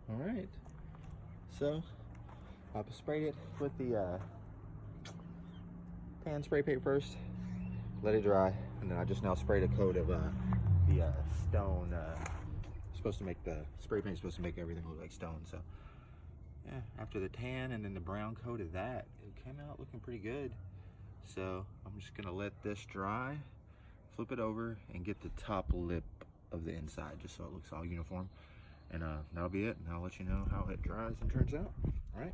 All right, so I sprayed it with the pan spray paint first, let it dry, and then I just now sprayed a coat of the stone. Supposed to make the spray paint supposed to make everything look like stone. So yeah, after the tan and then the brown coat of that, it came out looking pretty good. So I'm just gonna let this dry, flip it over, and get the top lip of the inside just so it looks all uniform. And that'll be it, and I'll let you know how it dries and turns out. All right.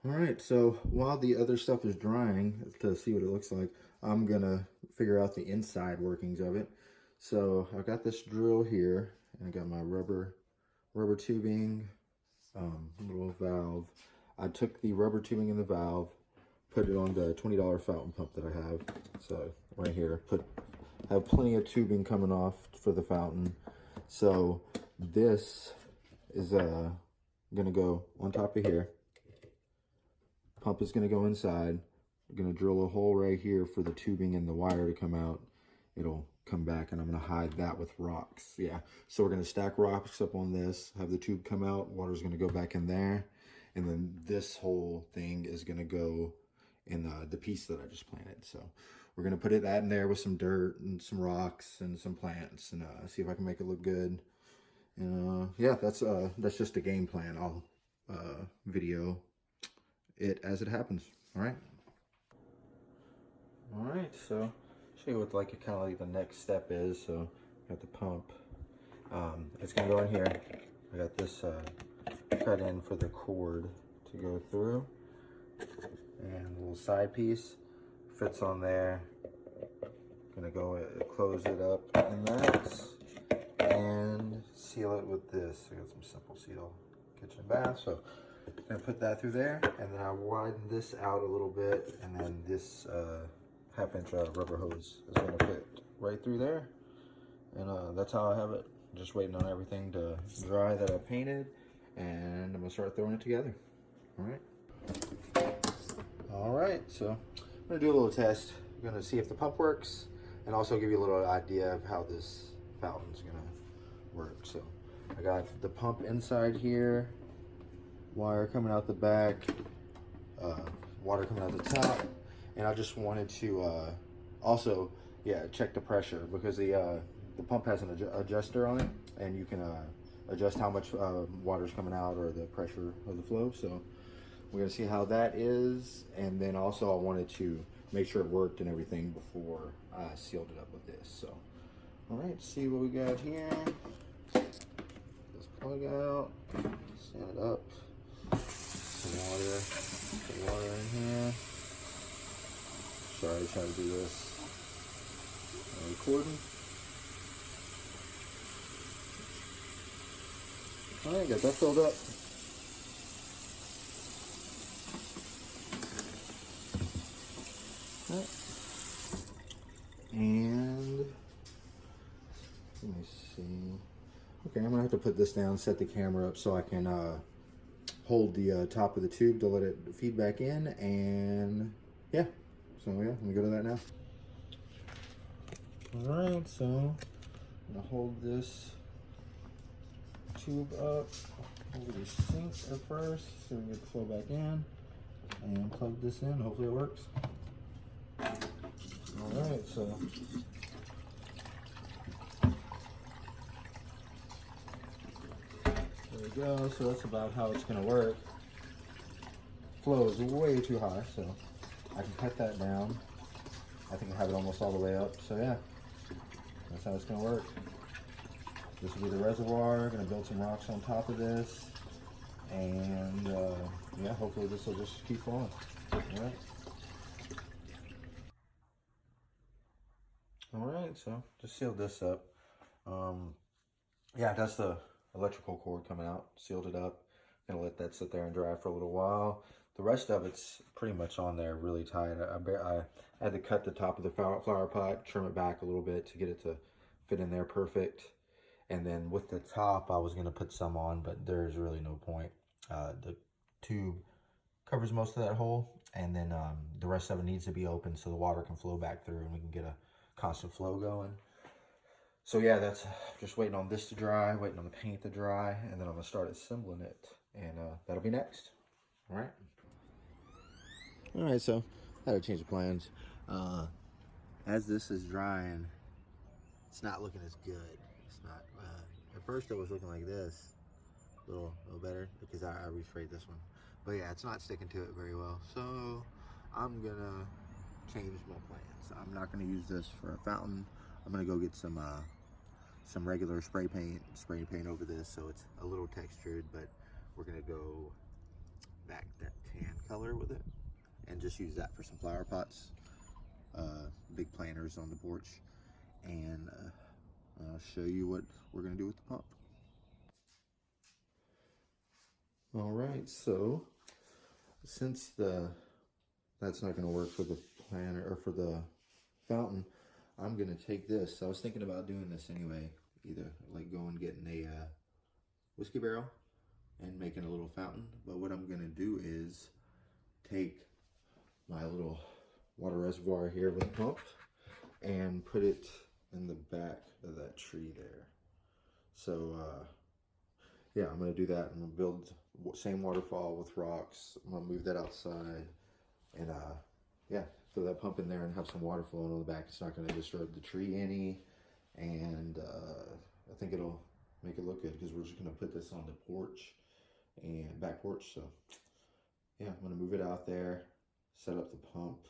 All right, so while the other stuff is drying, to see what it looks like, I'm gonna figure out the inside workings of it. So I've got this drill here, and I got my rubber tubing, little valve. I took the rubber tubing and the valve, put it on the $20 fountain pump that I have. So right here, have plenty of tubing coming off for the fountain. So this is gonna go on top of here. Pump is going to go inside. We're going to drill a hole right here for the tubing and the wire to come out. It'll come back, and I'm going to hide that with rocks. Yeah, so we're going to stack rocks up on this, have the tube come out, water's going to go back in there, and then this whole thing is going to go in the piece that I just planted. So we're going to put that in there with some dirt and some rocks and some plants, and see if I can make it look good. And yeah, that's just a game plan. I'll video it as it happens. All right, so show you what kind of like the next step is. So got the pump, it's gonna go in here. I got this cut in for the cord to go through, and a little side piece fits on there. Gonna go close it up in that and seal it with this. I got some simple seal kitchen bath, so I'm gonna put that through there, and then I widen this out a little bit, and then this half-inch rubber hose is gonna fit right through there, and that's how I have it. Just waiting on everything to dry that I painted, and I'm gonna start throwing it together. All right, so I'm gonna do a little test. I'm gonna see if the pump works, and also give you a little idea of how this fountain's gonna work. So I got the pump inside here, wire coming out the back, water coming out the top, and I just wanted to also, yeah, check the pressure, because the pump has an adjuster on it, and you can adjust how much water is coming out or the pressure of the flow. So we're gonna see how that is, and then also I wanted to make sure it worked and everything before I sealed it up with this. So all right, see what we got here. This plug out, stand it up. Some water in here. Sorry, trying to do this recording. All right, got that filled up. Right. And let me see. Okay, I'm gonna have to put this down, set the camera up so I can hold the top of the tube to let it feed back in, and yeah, so yeah, let me go to that now. All right, so I'm gonna hold this tube up over the sink at first so we get the flow back in, and plug this in. Hopefully it works. All right, so there we go. So that's about how it's gonna work. Flow is way too high, so I can cut that down. I think I have it almost all the way up. So yeah, that's how it's gonna work. This will be the reservoir. Gonna build some rocks on top of this, and yeah, hopefully this will just keep flowing. All right. All right, so just sealed this up. Yeah, that's the electrical cord coming out. Sealed it up. Gonna let that sit there and dry for a little while. The rest of it's pretty much on there really tight. I had to cut the top of the flower pot, trim it back a little bit to get it to fit in there perfect. And then with the top, I was gonna put some on, but there's really no point. The tube covers most of that hole, and then the rest of it needs to be open so the water can flow back through and we can get a constant flow going. So yeah, that's just waiting on this to dry, waiting on the paint to dry, and then I'm gonna start assembling it, and that'll be next. All right. All right, so I had to change the plans. As this is drying, it's not looking as good. It's not. At first, it was looking like this, a little better because I resprayed this one. But yeah, it's not sticking to it very well. So I'm gonna change my plans. I'm not gonna use this for a fountain. I'm gonna go get some regular spray paint over this so it's a little textured, but we're gonna go back that tan color with it and just use that for some flower pots, big planters on the porch, and I'll show you what we're gonna do with the pump. All right, so since that's not gonna work for the planter or for the fountain, I'm gonna take this. I was thinking about doing this anyway, either like going getting a whiskey barrel and making a little fountain. But what I'm gonna do is take my little water reservoir here with a pump and put it in the back of that tree there. So yeah, I'm gonna do that. I'm gonna build same waterfall with rocks. I'm gonna move that outside and yeah, throw that pump in there and have some water flowing on the back. It's not gonna disturb the tree any, and I think it'll make it look good because we're just gonna put this on the porch and back porch. So yeah, I'm gonna move it out there, set up the pump,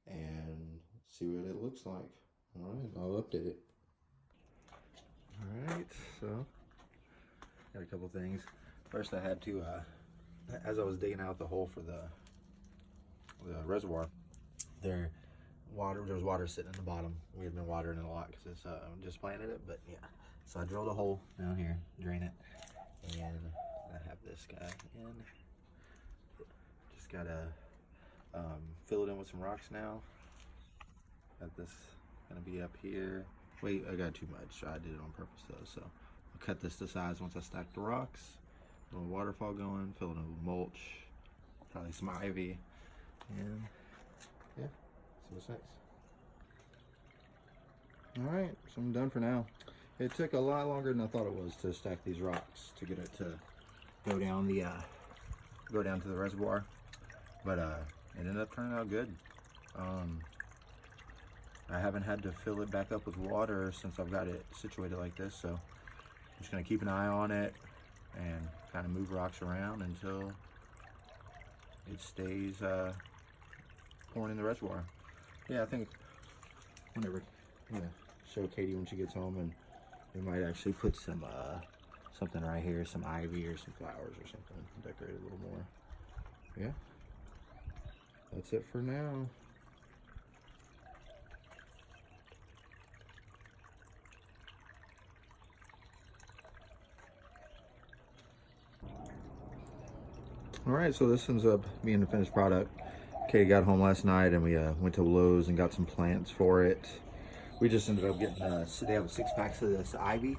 and see what it looks like. All right, I'll update it. All right, so got a couple things. First, I had to, as I was digging out the hole for the reservoir, there was water sitting in the bottom. We had been watering it a lot because it's just planted it, but yeah. So I drilled a hole down here, drain it, and I have this guy in. Just gotta fill it in with some rocks now. Got this gonna be up here. Wait, I got too much. I did it on purpose though, so I'll cut this to size once I stack the rocks. A little waterfall going, fill it in with mulch, probably some ivy, and yeah, see what's next. All right, so I'm done for now. It took a lot longer than I thought it was to stack these rocks to get it to go down to the reservoir, but it ended up turning out good. I haven't had to fill it back up with water since I've got it situated like this, so I'm just gonna keep an eye on it and kind of move rocks around until it stays pouring in the reservoir. Yeah, I think whenever, show Katie when she gets home, and we might actually put some something right here, some ivy or some flowers or something, decorate it a little more. Yeah, that's it for now. All right, so this ends up being the finished product. Katie got home last night and we went to Lowe's and got some plants for it. We just ended up getting, they have 6 packs of this ivy.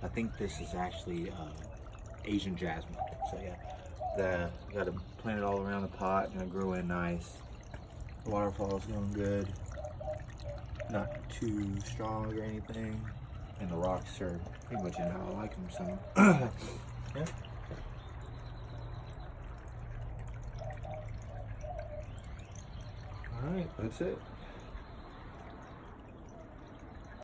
I think this is actually Asian jasmine. So yeah, got to plant it all around the pot and it grew in nice. The waterfall's going good. Not too strong or anything. And the rocks are pretty much in how I like them, so yeah. All right, that's it.